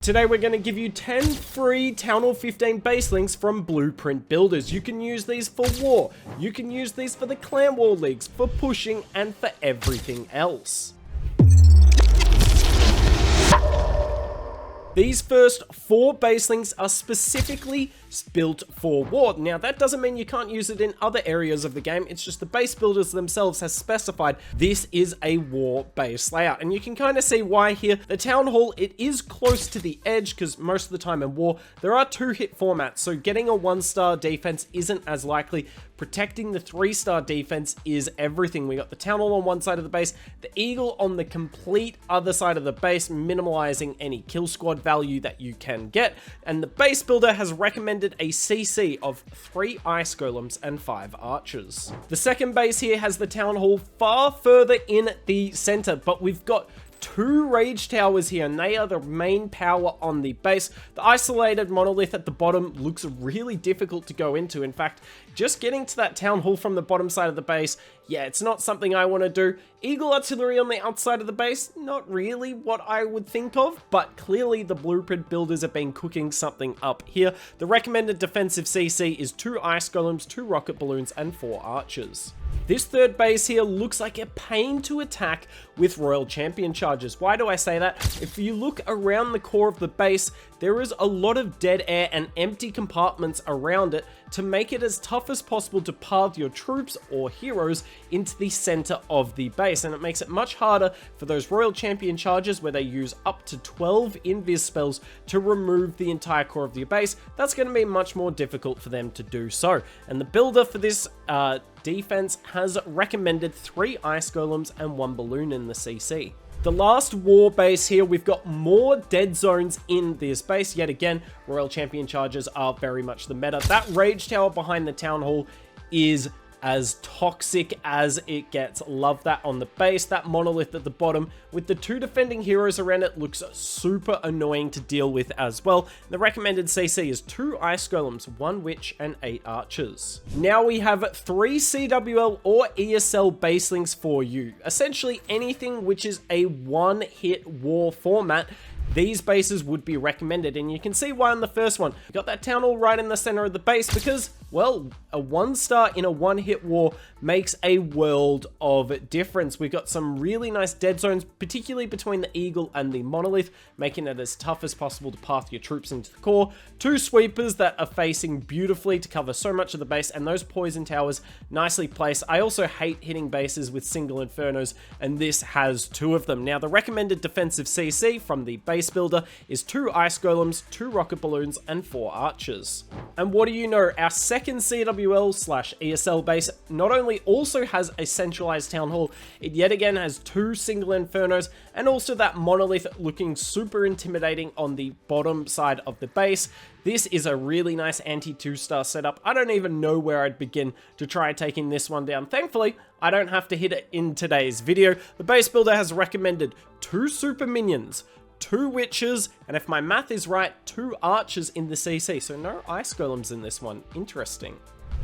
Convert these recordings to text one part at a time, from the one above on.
Today we're going to give you 10 free Town Hall 15 base links from Blueprint builders. You can use these for war, you can use these for the clan war leagues, for pushing, and for everything else. These first 4 base links are specifically built for war. Now that doesn't mean you can't use it in other areas of the game, it's just the base builders themselves has specified this is a war base layout. And you can kind of see why here. The Town Hall, it is close to the edge because most of the time in war, there are 2-hit formats, so getting a 1-star defense isn't as likely. Protecting the 3-star defense is everything. We got the Town Hall on one side of the base, the Eagle on the complete other side of the base, minimalizing any kill squad value that you can get. And the base builder has recommended a CC of 3 Ice Golems and 5 Archers. The second base here has the Town Hall far further in the center, but we've got 2 Rage Towers here, and they are the main power on the base. The isolated monolith at the bottom looks really difficult to go into. In fact, just getting to that Town Hall from the bottom side of the base, yeah, it's not something I want to do. Eagle Artillery on the outside of the base, not really what I would think of, but clearly the Blueprint builders have been cooking something up here. The recommended defensive CC is 2 Ice Golems, 2 Rocket Balloons, and 4 Archers. This third base here looks like a pain to attack with Royal Champion charges. Why do I say that? If you look around the core of the base, there is a lot of dead air and empty compartments around it to make it as tough as possible to path your troops or heroes into the center of the base. And it makes it much harder for those Royal Champion charges where they use up to 12 invis spells to remove the entire core of your base. That's going to be much more difficult for them to do so. And the builder for this defense has recommended 3 Ice Golems and 1 Balloon in the CC. The last war base here, we've got more dead zones in this base. Yet again, Royal Champion charges are very much the meta. That Rage Tower behind the Town Hall is as toxic as it gets. Love that on the base. That monolith at the bottom with the 2 defending heroes around it looks super annoying to deal with as well. The recommended CC is 2 Ice Golems, 1 Witch, and 8 Archers. Now we have 3 CWL or ESL base links for you. Essentially anything which is a 1-hit war format, these bases would be recommended, and you can see why on the first one. You got that Town Hall right in the center of the base because, well, a 1-star in a 1-hit war makes a world of difference. We've got some really nice dead zones, particularly between the Eagle and the Monolith, making it as tough as possible to path your troops into the core. 2 sweepers that are facing beautifully to cover so much of the base, and those poison towers nicely placed. I also hate hitting bases with single infernos, and this has 2 of them. Now, the recommended defensive CC from the base builder is 2 Ice Golems, 2 Rocket Balloons, and 4 Archers. And what do you know, our second CWL/ESL base not only also has a centralized Town Hall, it yet again has 2 single infernos, and also that monolith looking super intimidating on the bottom side of the base. This is a really nice anti-2-star setup. I don't even know where I'd begin to try taking this one down. Thankfully, I don't have to hit it in today's video. The base builder has recommended 2 super minions, 2 Witches, and if my math is right, 2 Archers in the CC, so no Ice Golems in this one. Interesting.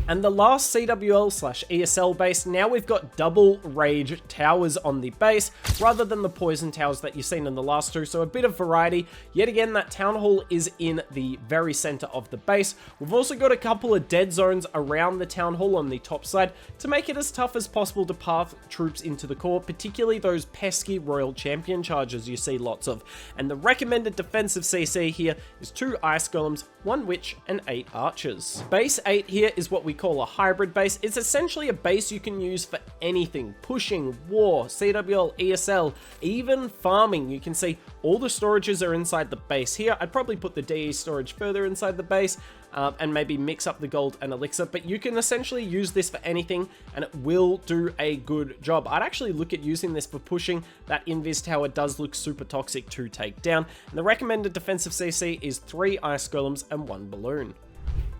And the last CWL/ESL base, now we've got double Rage Towers on the base, rather than the Poison Towers that you've seen in the last 2, so a bit of variety. Yet again, that Town Hall is in the very center of the base. We've also got a couple of dead zones around the Town Hall on the top side to make it as tough as possible to path troops into the core, particularly those pesky Royal Champion charges you see lots of. And the recommended defensive CC here is 2 Ice Golems, 1 Witch, and 8 Archers. Base 8 here is what we call a hybrid base. It's essentially a base you can use for anything: pushing, war, CWL, ESL, even farming. You can see all the storages are inside the base here. I'd probably put the DE storage further inside the base and maybe mix up the gold and elixir, but you can essentially use this for anything and it will do a good job. I'd actually look at using this for pushing. That invis tower does look super toxic to take down, and the recommended defensive CC is 3 Ice Golems and 1 Balloon.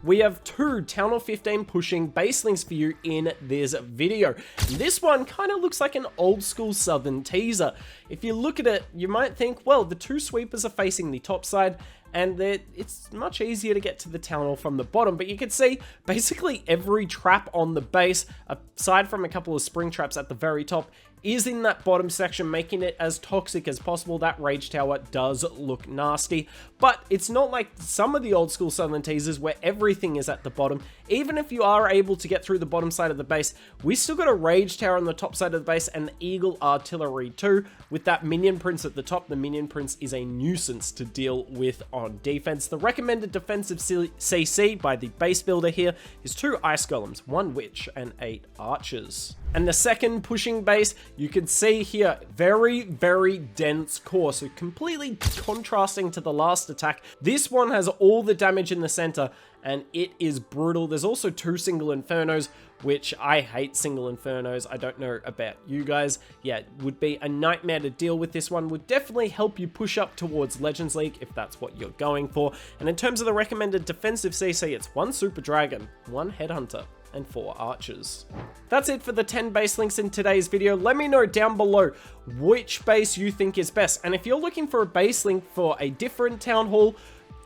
We have 2 Town Hall 15 pushing base links for you in this video. This one kind of looks like an old school Southern teaser. If you look at it, you might think, well, the 2 sweepers are facing the top side, and it's much easier to get to the Town Hall from the bottom, but you can see basically every trap on the base, aside from a couple of spring traps at the very top, is in that bottom section, making it as toxic as possible. That Rage Tower does look nasty, but it's not like some of the old school Southern teasers where everything is at the bottom. Even if you are able to get through the bottom side of the base, we still got a Rage Tower on the top side of the base and the Eagle Artillery too. With that Minion Prince at the top, the Minion Prince is a nuisance to deal with on defense. The recommended defensive CC by the base builder here is 2 Ice Golems, 1 Witch, and 8 Archers. And the second pushing base, you can see here, very, very dense core, so completely contrasting to the last attack. This one has all the damage in the center, and it is brutal. There's also 2 single Infernos, which I hate single Infernos. I don't know about you guys. Yeah, it would be a nightmare to deal with. This one would definitely help you push up towards Legends League if that's what you're going for. And in terms of the recommended defensive CC, it's 1 Super Dragon, 1 Headhunter, and 4 Archers. That's it for the 10 base links in today's video. Let me know down below which base you think is best. And if you're looking for a base link for a different Town Hall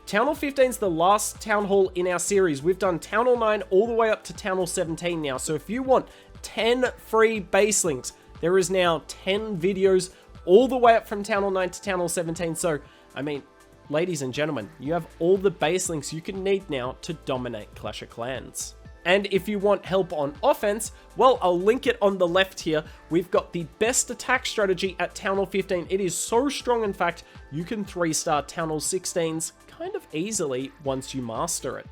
15 is the last Town Hall in our series. We've done Town Hall 9 all the way up to Town Hall 17 now. So if you want 10 free base links, there is now 10 videos all the way up from Town Hall 9 to Town Hall 17. So, I mean, ladies and gentlemen, you have all the base links you can need now to dominate Clash of Clans. And if you want help on offense, well, I'll link it on the left here. We've got the best attack strategy at Town Hall 15. It is so strong, in fact, you can 3-star Town Hall 16s kind of easily once you master it.